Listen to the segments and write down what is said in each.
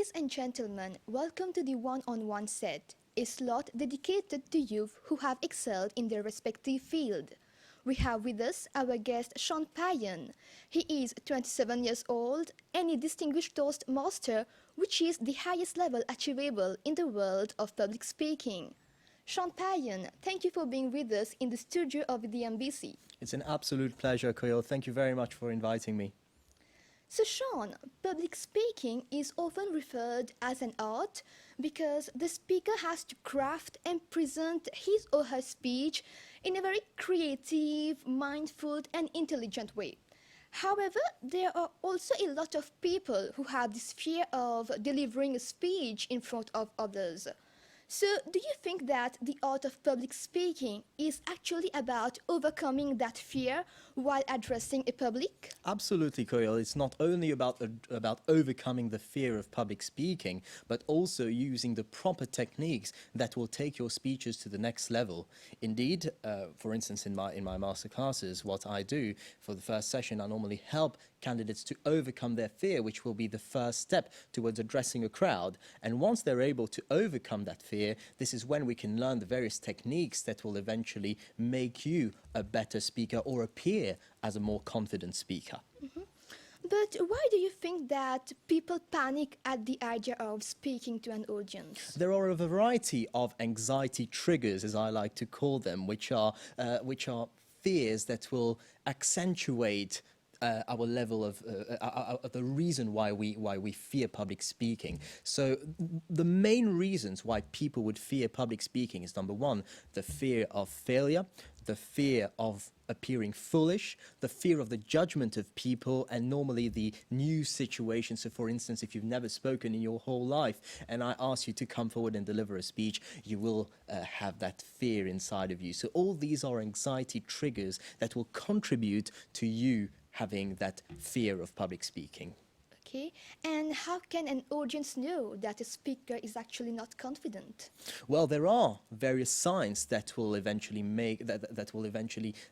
Ladies and gentlemen, welcome to the One-on-One set, a slot dedicated to youth who have excelled in their respective field. We have with us our guest Shaun Payen. He is 27 years old and a distinguished Toastmaster, which is the highest level achievable in the world of public speaking. Shaun Payen, thank you for being with us in the studio of the MBC. It's an absolute pleasure, Koyo. Thank you very much for inviting me. So Shaun, public speaking is often referred as an art because the speaker has to craft and present his or her speech in a very creative, mindful and intelligent way. However, there are also a lot of people who have this fear of delivering a speech in front of others. So, do you think that the art of public speaking is actually about overcoming that fear while addressing a public? Absolutely, Koyo. It's not only about overcoming the fear of public speaking, but also using the proper techniques that will take your speeches to the next level. Indeed, for instance, in my masterclasses, what I do for the first session, I normally help candidates to overcome their fear, which will be the first step towards addressing a crowd. And once they're able to overcome that fear, this is when we can learn the various techniques that will eventually make you a better speaker or appear as a more confident speaker. But why do you think that people panic at the idea of speaking to an audience? There are a variety of anxiety triggers, as I like to call them, which are fears that will accentuate our level of the reason why we fear public speaking. So the main reasons why people would fear public speaking is, number one, the fear of failure, the fear of appearing foolish, the fear of the judgment of people, and normally the new situation. So for instance, if you've never spoken in your whole life and I ask you to come forward and deliver a speech, you will have that fear inside of you. So all these are anxiety triggers that will contribute to you having that fear of public speaking. Okay, and how can an audience know that a speaker is actually not confident? Well, there are various signs that will eventually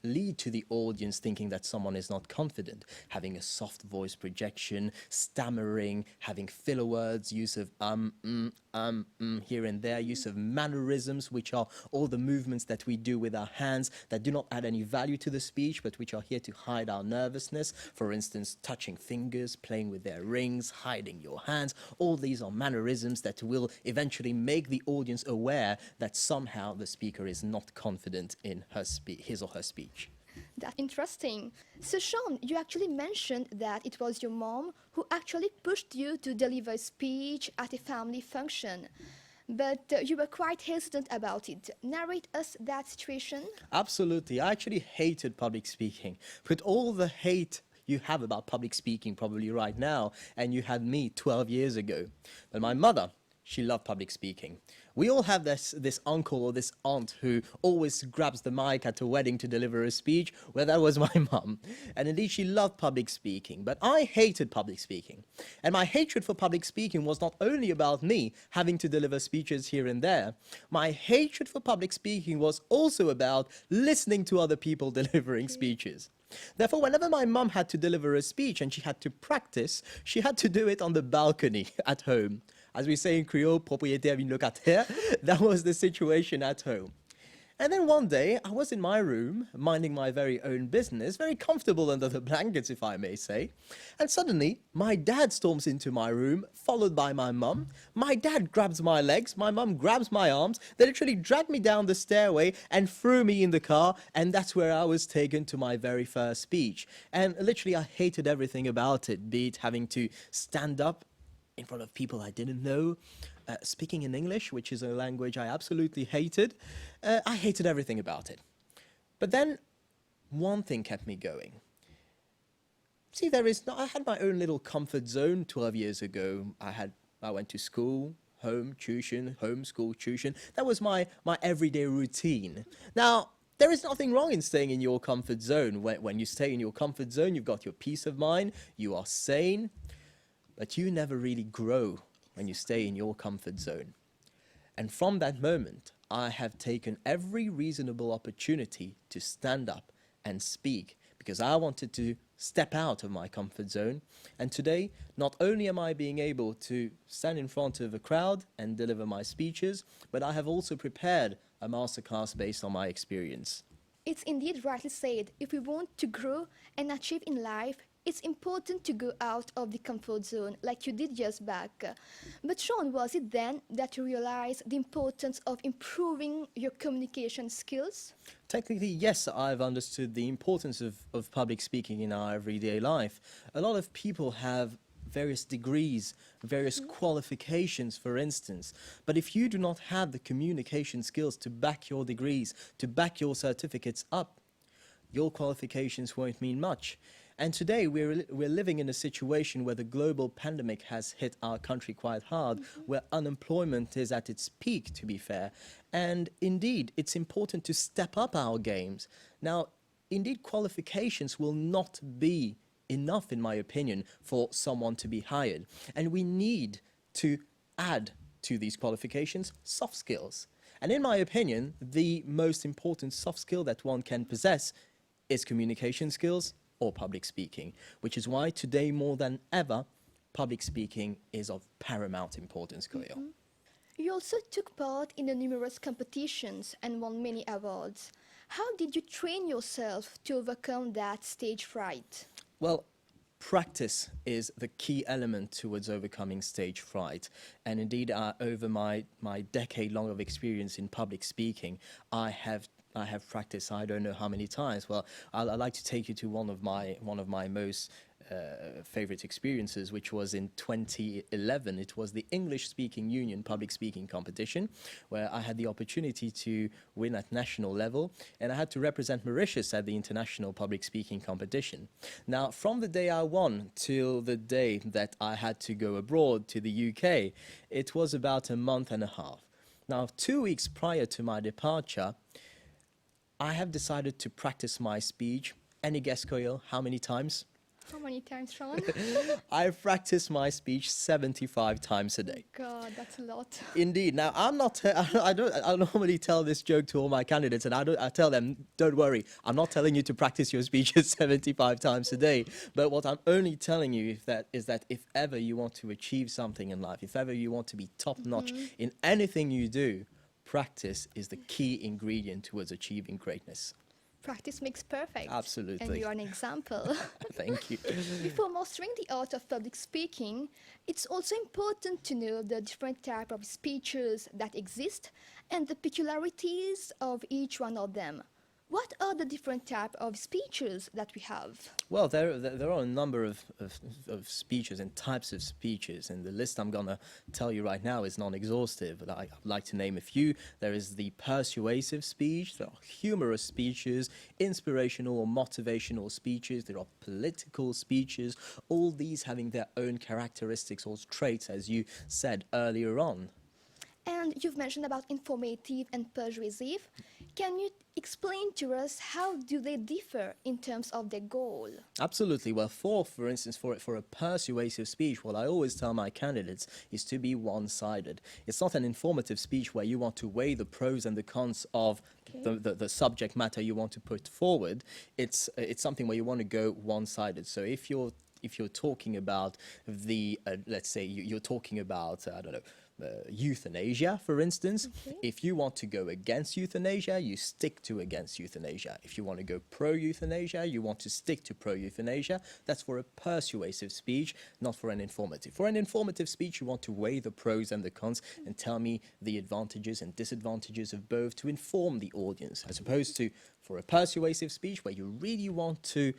lead to the audience thinking that someone is not confident. Having a soft voice projection, stammering, having filler words, use of here and there, use of mannerisms, which are all the movements that we do with our hands that do not add any value to the speech, but which are here to hide our nervousness. For instance, touching fingers, playing with their rings, hiding your hands. All these are mannerisms that will eventually make the audience aware that somehow the speaker is not confident in his or her speech. That's interesting. So Shaun, you actually mentioned that it was your mom who actually pushed you to deliver a speech at a family function. But you were quite hesitant about it. Narrate us that situation. Absolutely. I actually hated public speaking. But all the hate you have about public speaking probably right now, and you had me 12 years ago. But my mother, she loved public speaking. We all have this uncle or this aunt who always grabs the mic at a wedding to deliver a speech. Well, that was my mum. And indeed, she loved public speaking. But I hated public speaking. And my hatred for public speaking was not only about me having to deliver speeches here and there. My hatred for public speaking was also about listening to other people delivering speeches. Therefore, whenever my mum had to deliver a speech and she had to practice, she had to do it on the balcony at home. As we say in Creole, propriétaire d'une locataire, that was the situation at home. And then one day, I was in my room, minding my very own business, very comfortable under the blankets, if I may say. And suddenly, my dad storms into my room, followed by my mum. My dad grabs my legs, my mum grabs my arms. They literally dragged me down the stairway and threw me in the car. And that's where I was taken to my very first speech. And literally, I hated everything about it, be it having to stand up in front of people I didn't know, speaking in English, which is a language I absolutely hated. I hated everything about it. But then one thing kept me going. See, I had my own little comfort zone 12 years ago. I went to school, home, tuition, home, school, tuition. That was my everyday routine. Now, there is nothing wrong in staying in your comfort zone. When you stay in your comfort zone, you've got your peace of mind, you are sane, but you never really grow when you stay in your comfort zone. And from that moment, I have taken every reasonable opportunity to stand up and speak because I wanted to step out of my comfort zone. And today, not only am I being able to stand in front of a crowd and deliver my speeches, but I have also prepared a masterclass based on my experience. It's indeed rightly said, if we want to grow and achieve in life, it's important to go out of the comfort zone, like you did just back. But Shaun, was it then that you realized the importance of improving your communication skills? Technically, yes, I've understood the importance of public speaking in our everyday life. A lot of people have various degrees, various qualifications, for instance. But if you do not have the communication skills to back your degrees, to back your certificates up, your qualifications won't mean much. And today we're living in a situation where the global pandemic has hit our country quite hard, where unemployment is at its peak, to be fair. And indeed, it's important to step up our games. Now, indeed, qualifications will not be enough, in my opinion, for someone to be hired. And we need to add to these qualifications soft skills. And in my opinion, the most important soft skill that one can possess is communication skills or public speaking, which is why today more than ever, public speaking is of paramount importance, Khalil. You also took part in the numerous competitions and won many awards. How did you train yourself to overcome that stage fright? Well, practice is the key element towards overcoming stage fright. And indeed, over my decade long of experience in public speaking, I have practiced I don't know how many times. Well, I'd like to take you to one of my most favorite experiences, which was in 2011. It was the English Speaking Union public speaking competition, where I had the opportunity to win at national level, and I had to represent Mauritius at the international public speaking competition. Now, from the day I won till the day that I had to go abroad to the UK, it was about a month and a half. Now, 2 weeks prior to my departure, I have decided to practice my speech. Any guess, Koyo, how many times? How many times, Shaun? I've practiced my speech 75 times a day. God, that's a lot. Indeed. Now, I normally tell this joke to all my candidates, and I tell them, don't worry, I'm not telling you to practice your speeches 75 times a day. But what I'm only telling you is that if ever you want to achieve something in life, if ever you want to be top-notch in anything you do, practice is the key ingredient towards achieving greatness. Practice makes perfect. Absolutely. And you are an example. Thank you. Before mastering the art of public speaking, it's also important to know the different types of speeches that exist and the peculiarities of each one of them. What are the different types of speeches that we have? Well, there are a number of speeches and types of speeches, and the list I'm going to tell you right now is non-exhaustive, but I'd like to name a few. There is the persuasive speech, there are humorous speeches, inspirational or motivational speeches, there are political speeches, all these having their own characteristics or traits, as you said earlier on. And you've mentioned about informative and persuasive. Can you explain to us how do they differ in terms of their goal? Absolutely. Well, for instance, for a persuasive speech, what I always tell my candidates is to be one-sided. It's not an informative speech where you want to weigh the pros and the cons of the subject matter you want to put forward. It's something where you want to go one-sided. So if you're talking about let's say you're talking about, I don't know, euthanasia, for instance. Okay. If you want to go against euthanasia, you stick to against euthanasia. If you want to go pro-euthanasia, you want to stick to pro-euthanasia. That's for a persuasive speech, not for an informative. For an informative speech, you want to weigh the pros and the cons and tell me the advantages and disadvantages of both to inform the audience, as opposed to for a persuasive speech where you really want to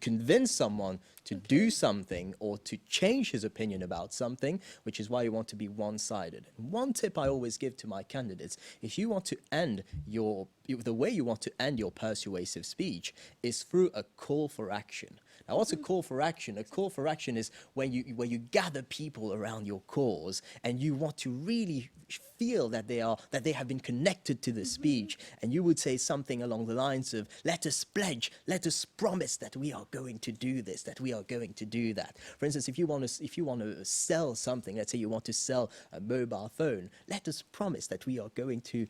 convince someone to do something or to change his opinion about something, which is why you want to be one-sided. And one tip I always give to my candidates, if you want to end the way you want to end your persuasive speech is through a call for action. Now, what's a call for action? A call for action is when you gather people around your cause and you want to really feel that they have been connected to the speech, and you would say something along the lines of, let us pledge, let us promise that we are going to do this, that we are going to do that. For instance, if you want to sell something, let's say you want to sell a mobile phone, let us promise that we are going to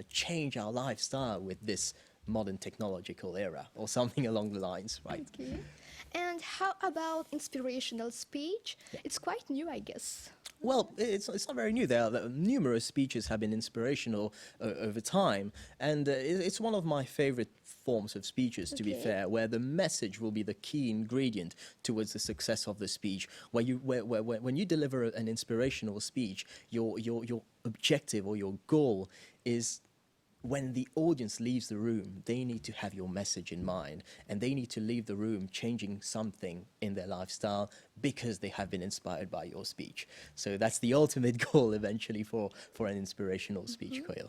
change our lifestyle with this modern technological era or something along the lines, right? Okay. And how about inspirational speech? It's quite new, I guess. Well, it's not very new. Numerous speeches have been inspirational over time, and it's one of my favorite forms of speeches, to be Okay. fair, where the message will be the key ingredient towards the success of the speech. When you deliver an inspirational speech, your objective or your goal is when the audience leaves the room, they need to have your message in mind and they need to leave the room changing something in their lifestyle because they have been inspired by your speech. So that's the ultimate goal eventually for an inspirational speech, Koil.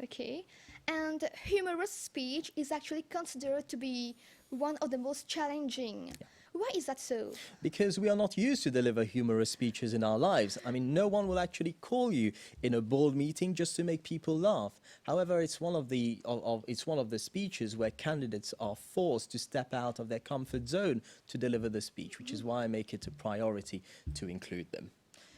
Okay. And humorous speech is actually considered to be one of the most challenging. Why is that so? Because we are not used to deliver humorous speeches in our lives. I mean, no one will actually call you in a board meeting just to make people laugh. However, it's one of the speeches where candidates are forced to step out of their comfort zone to deliver the speech, which is why I make it a priority to include them.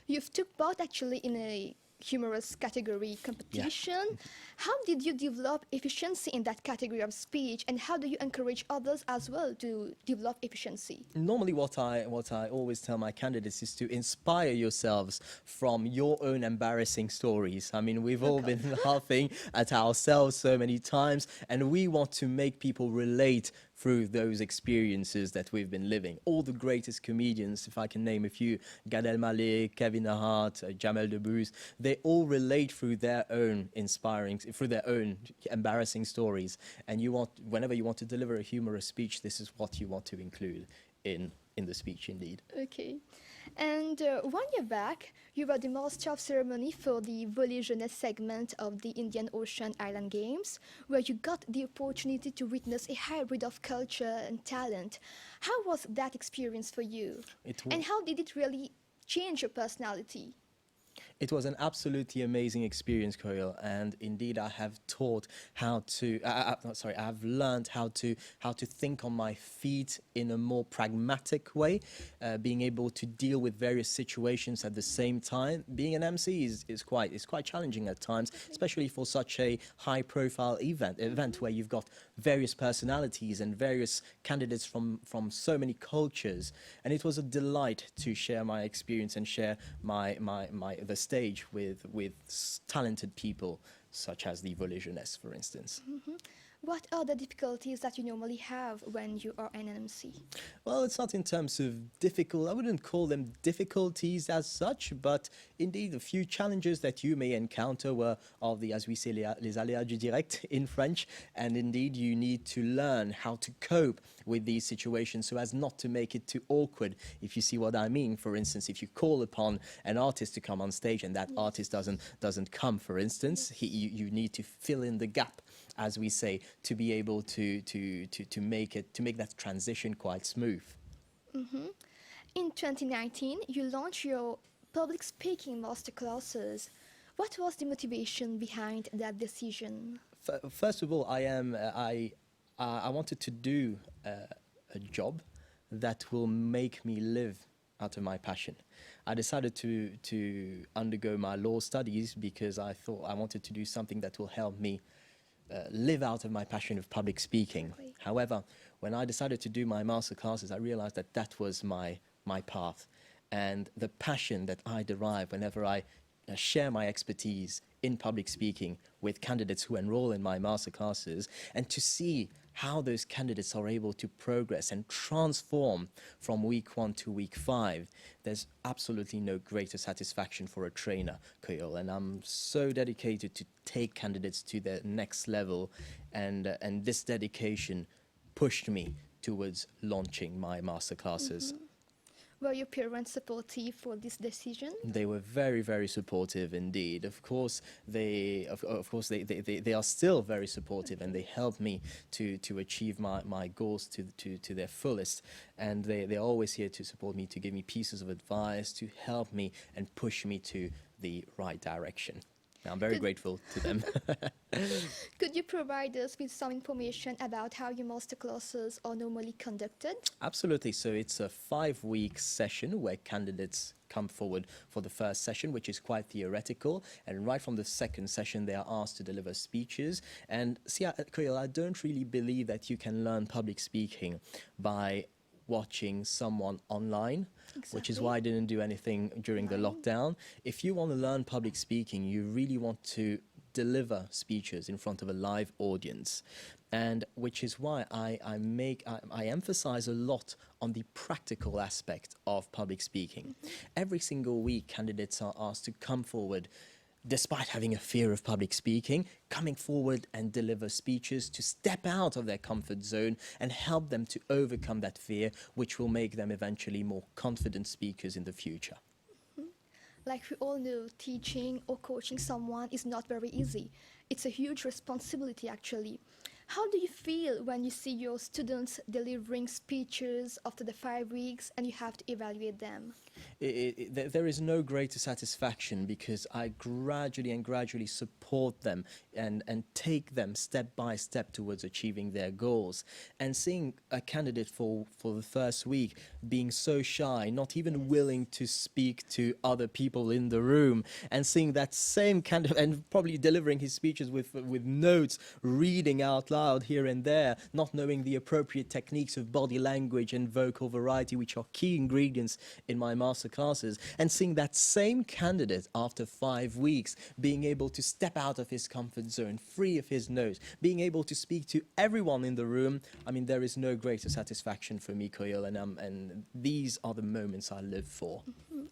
You've took part actually in a humorous category competition. How did you develop efficiency in that category of speech, and how do you encourage others as well to develop efficiency? Normally, what I always tell my candidates is to inspire yourselves from your own embarrassing stories. I mean, we've all been laughing at ourselves so many times, and we want to make people relate through those experiences that we've been living. All the greatest comedians, if I can name a few, Gad Elmaleh, Kevin Hart, Jamel Debbouze, they all relate through their own embarrassing stories. And whenever you want to deliver a humorous speech, this is what you want to include in the speech, indeed. Okay. And 1 year back, you were the master of ceremony for the Volley Jeunesse segment of the Indian Ocean Island Games, where you got the opportunity to witness a hybrid of culture and talent. How was that experience for you? And how did it really change your personality? It was an absolutely amazing experience, Koil, and indeed I have taught how to. I have learned how to think on my feet in a more pragmatic way, being able to deal with various situations at the same time. Being an MC is quite challenging at times, especially for such a high-profile event where you've got various personalities and various candidates from so many cultures. And it was a delight to share my experience and share the stage with talented people such as the Volley Jeunesse, for instance. What are the difficulties that you normally have when you are an MC? Well, it's not in terms of difficult, I wouldn't call them difficulties as such, but indeed a few challenges that you may encounter are as we say, les aléas du direct in French, and indeed you need to learn how to cope with these situations so as not to make it too awkward, if you see what I mean. For instance, if you call upon an artist to come on stage and that artist doesn't come, for instance, you need to fill in the gap, as we say, to be able to make that transition quite smooth. In 2019, you launched your public speaking masterclasses. What was the motivation behind that decision? First of all, I wanted to do a job that will make me live out of my passion. I decided to undergo my law studies because I thought I wanted to do something that will help me live out of my passion of public speaking. Exactly. However, when I decided to do my master classes, I realized that was my path. And the passion that I derive whenever I share my expertise in public speaking with candidates who enroll in my master classes, and to see how those candidates are able to progress and transform from week 1 to week 5, there's absolutely no greater satisfaction for a trainer, Koyol. And I'm so dedicated to take candidates to their next level, and this dedication pushed me towards launching my master classes. Were your parents supportive for this decision? They were very, very supportive indeed. Of course, they are still very supportive, and they help me to achieve my goals to their fullest. And they're always here to support me, to give me pieces of advice, to help me and push me to the right direction. I'm very Could, grateful to them. could you provide us with some information about how your masterclasses are normally conducted? Absolutely. So it's a 5-week session where candidates come forward for the first session, which is quite theoretical. And right from the second session, they are asked to deliver speeches. And see, Koyal, I don't really believe that you can learn public speaking by watching someone online, which is Exactly. why I didn't do anything during the Online. lockdown. If you want to learn public speaking, you really want to deliver speeches in front of a live audience. And which is why I emphasize a lot on the practical aspect of public speaking. Every single week, candidates are asked to come forward despite having a fear of public speaking, coming forward and deliver speeches to step out of their comfort zone and help them to overcome that fear, which will make them eventually more confident speakers in the future. Like we all know, teaching or coaching someone is not very easy. It's a huge responsibility, actually. How do you feel when you see your students delivering speeches after the 5 weeks and you have to evaluate them? There is no greater satisfaction because I gradually support them and take them step by step towards achieving their goals. And seeing a candidate for the first week being so shy, not even willing to speak to other people in the room, and seeing that same candidate and probably delivering his speeches with notes, reading out loud here and there, not knowing the appropriate techniques of body language and vocal variety, which are key ingredients in my master classes, and seeing that same candidate after 5 weeks being able to step out of his comfort zone, free of his nose, being able to speak to everyone in the room. I mean, there is no greater satisfaction for me, Koyol, and these are the moments I live for.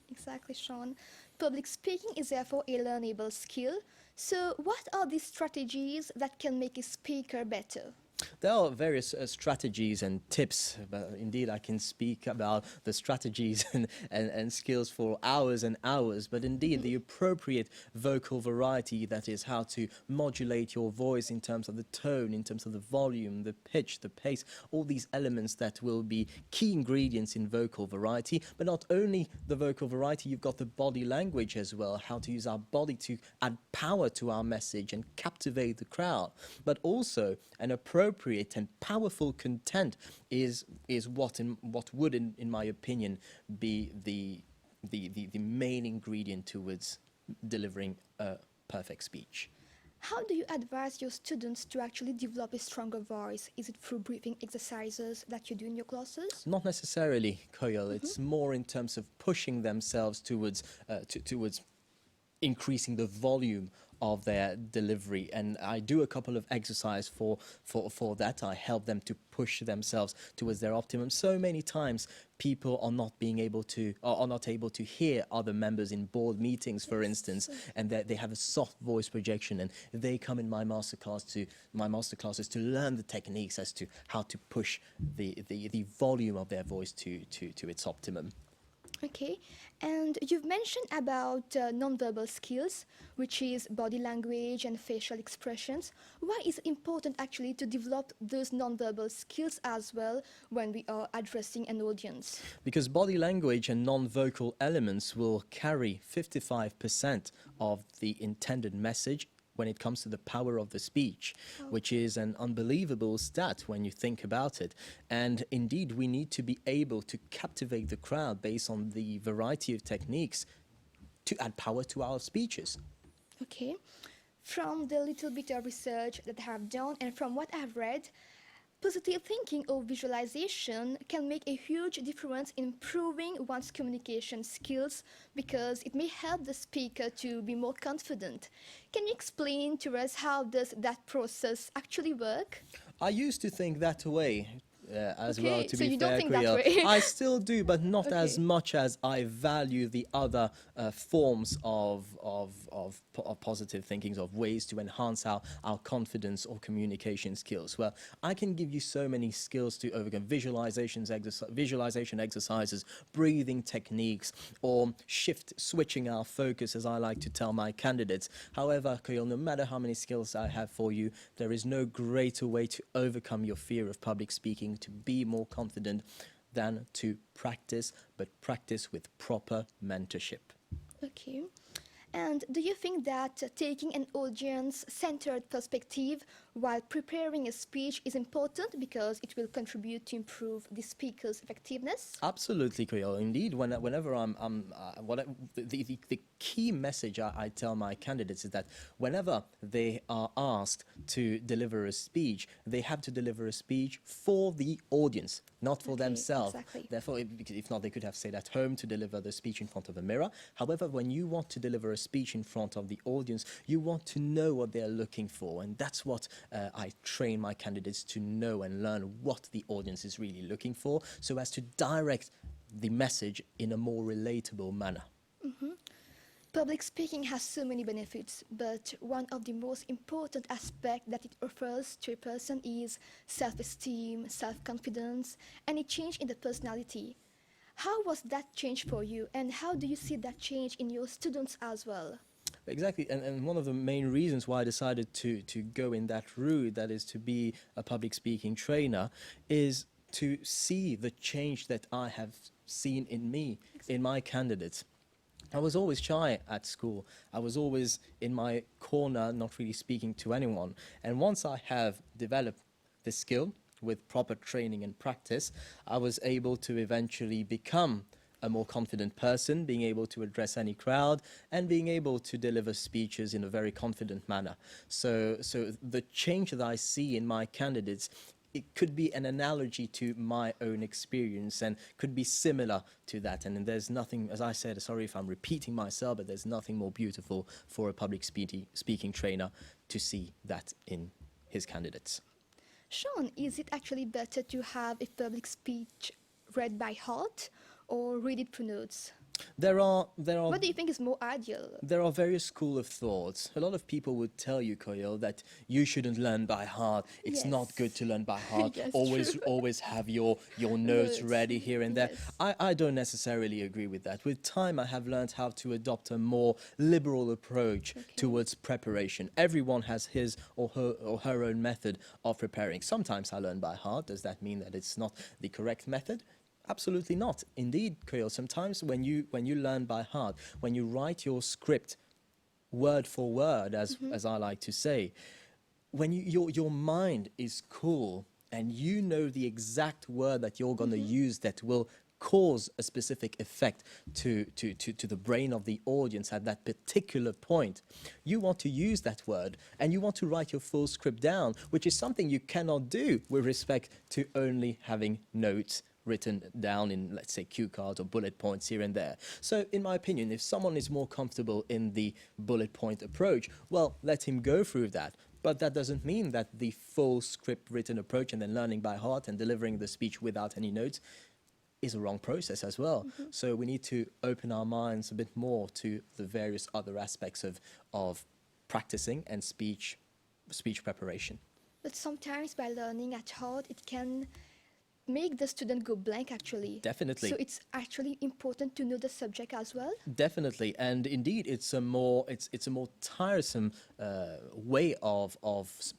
Exactly, Shaun. Public speaking is therefore a learnable skill. So, what are the strategies that can make a speaker better? There are various strategies and tips, but indeed I can speak about the strategies and skills for hours and hours, but indeed the appropriate vocal variety, that is how to modulate your voice in terms of the tone, in terms of the volume, the pitch, the pace, all these elements that will be key ingredients in vocal variety. But not only the vocal variety, you've got the body language as well, how to use our body to add power to our message and captivate the crowd, but also an appropriate and powerful content is what would in my opinion be the main ingredient towards delivering a perfect speech. How do you advise your students to actually develop a stronger voice? Is it through breathing exercises that you do in your classes? Not necessarily, Koyal. It's more in terms of pushing themselves towards towards increasing the volume of their delivery, and I do a couple of exercises for that. I help them to push themselves towards their optimum. So many times people are not able to hear other members in board meetings, for instance, and that they have a soft voice projection, and they come in my masterclasses to learn the techniques as to how to push the volume of their voice to its optimum. Okay, and you've mentioned about nonverbal skills, which is body language and facial expressions. Why is it important actually to develop those nonverbal skills as well when we are addressing an audience? Because body language and non-vocal elements will carry 55% of the intended message when it comes to the power of the speech, which is an unbelievable stat when you think about it. And indeed, we need to be able to captivate the crowd based on the variety of techniques to add power to our speeches. Okay, from the little bit of research that I have done and from what I've read, positive thinking or visualization can make a huge difference in improving one's communication skills because it may help the speaker to be more confident. Can you explain to us how does that process actually work? I used to think that way as Okay, well, to so be you don't fair, think that Kriel. way. I still do, but not as Okay. much as I value the other forms of positive thinkings, of ways to enhance our confidence or communication skills. Well, I can give you so many skills to overcome visualization exercises, breathing techniques, or switching our focus, as I like to tell my candidates. However, Kriel, no matter how many skills I have for you, there is no greater way to overcome your fear of public speaking, to be more confident, than to practice, but practice with proper mentorship. Okay. And do you think that taking an audience-centered perspective while preparing a speech is important because it will contribute to improve the speaker's effectiveness? Absolutely, Koyo. Indeed, whenever the key message I tell my candidates is that whenever they are asked to deliver a speech, they have to deliver a speech for the audience, not for Okay, themselves. exactly. Therefore, because if not, they could have stayed at home to deliver the speech in front of a mirror. However, when you want to deliver a speech in front of the audience, you want to know what they're looking for, and that's what I train my candidates to know and learn what the audience is really looking for, so as to direct the message in a more relatable manner. Public speaking has so many benefits, but one of the most important aspects that it offers to a person is self-esteem, self-confidence, and a change in the personality. How was that change for you, and how do you see that change in your students as well? Exactly, and one of the main reasons why I decided to go in that route, that is to be a public speaking trainer, is to see the change that I have seen in me, in my candidates. I was always shy at school. I was always in my corner, not really speaking to anyone. And once I have developed the skill with proper training and practice, I was able to eventually become a more confident person, being able to address any crowd and being able to deliver speeches in a very confident manner. So the change that I see in my candidates, it could be an analogy to my own experience and could be similar to that. And there's nothing, as I said, sorry if I'm repeating myself, but there's nothing more beautiful for a public speaking trainer to see that in his candidates. Shaun, is it actually better to have a public speech read by heart or read it through notes? There are What do you think is more ideal? There are various school of thoughts. A lot of people would tell you, Koyo, that you shouldn't learn by heart. It's not good to learn by heart. Yes, always true. always have your notes Notes, ready here and there. yes. I don't necessarily agree with that. With time, I have learned how to adopt a more liberal approach towards preparation. Everyone has his or her own method of preparing. Sometimes I learn by heart. Does that mean that it's not the correct method? Absolutely not. Indeed, Koyo, sometimes when you learn by heart, when you write your script word for word, as I like to say, when your mind is cool and you know the exact word that you're going to use that will cause a specific effect to the brain of the audience at that particular point, you want to use that word and you want to write your full script down, which is something you cannot do with respect to only having notes written down in, let's say, cue cards or bullet points here and there. So in my opinion, if someone is more comfortable in the bullet point approach, well, let him go through that. But that doesn't mean that the full script written approach and then learning by heart and delivering the speech without any notes is a wrong process as well. So we need to open our minds a bit more to the various other aspects of practicing and speech preparation. But sometimes by learning at heart, it can make the student go blank actually. Definitely. So it's actually important to know the subject as well. Definitely, and indeed, it's a more tiresome way of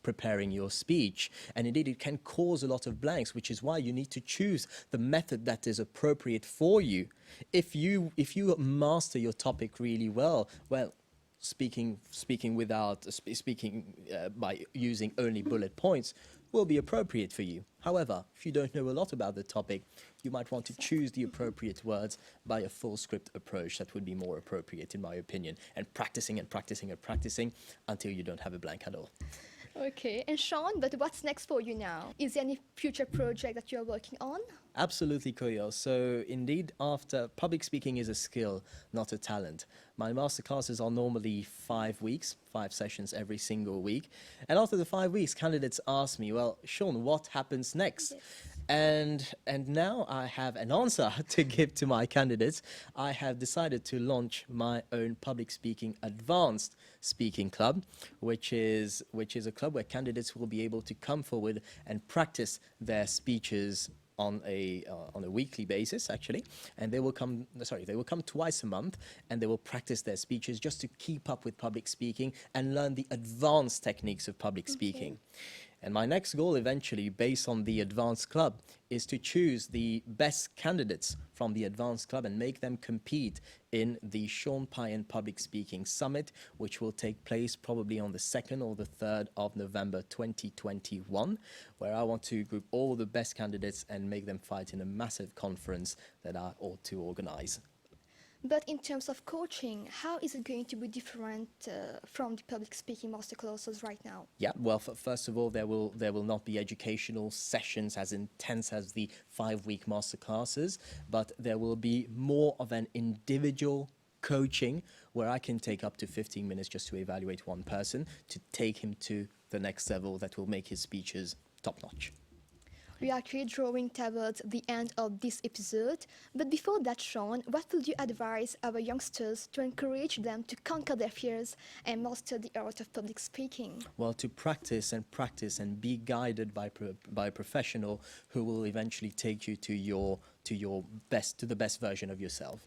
preparing your speech, and indeed, it can cause a lot of blanks, which is why you need to choose the method that is appropriate for you. If you master your topic really well, speaking by using only bullet points will be appropriate for you. However, if you don't know a lot about the topic, you might want to choose the appropriate words by a full script approach. That would be more appropriate, in my opinion, and practicing and practicing and practicing until you don't have a blank at all. Okay, and Shaun, but what's next for you now? Is there any future project that you're working on? Absolutely, Koyo. So indeed, after public speaking is a skill, not a talent. My masterclasses are normally 5 weeks, 5 sessions every single week. And after the 5 weeks, candidates ask me, well, Shaun, what happens next? Yes. And now I have an answer to give to my candidates. I have decided to launch my own public speaking advanced speaking club, which is a club where candidates will be able to come forward and practice their speeches on a weekly basis, actually, and they will come twice a month, and they will practice their speeches just to keep up with public speaking and learn the advanced techniques of public speaking. And my next goal eventually, based on the Advanced Club, is to choose the best candidates from the Advanced Club and make them compete in the Shaun Payen Public Speaking Summit, which will take place probably on the 2nd or the 3rd of November 2021, where I want to group all the best candidates and make them fight in a massive conference that I ought to organize. But in terms of coaching, how is it going to be different from the public speaking masterclasses right now? Yeah, well, first of all, there will not be educational sessions as intense as the 5-week masterclasses, but there will be more of an individual coaching where I can take up to 15 minutes just to evaluate one person to take him to the next level that will make his speeches top-notch. We are actually drawing towards the end of this episode, but before that, Shaun, what would you advise our youngsters to encourage them to conquer their fears and master the art of public speaking? Well, to practice and be guided by a professional who will eventually take you to the best version of yourself.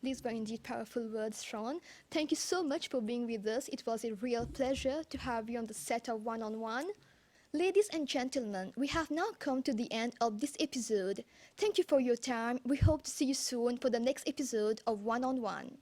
These were indeed powerful words, Shaun. Thank you so much for being with us. It was a real pleasure to have you on the set of One on One. Ladies and gentlemen, we have now come to the end of this episode. Thank you for your time. We hope to see you soon for the next episode of One on One.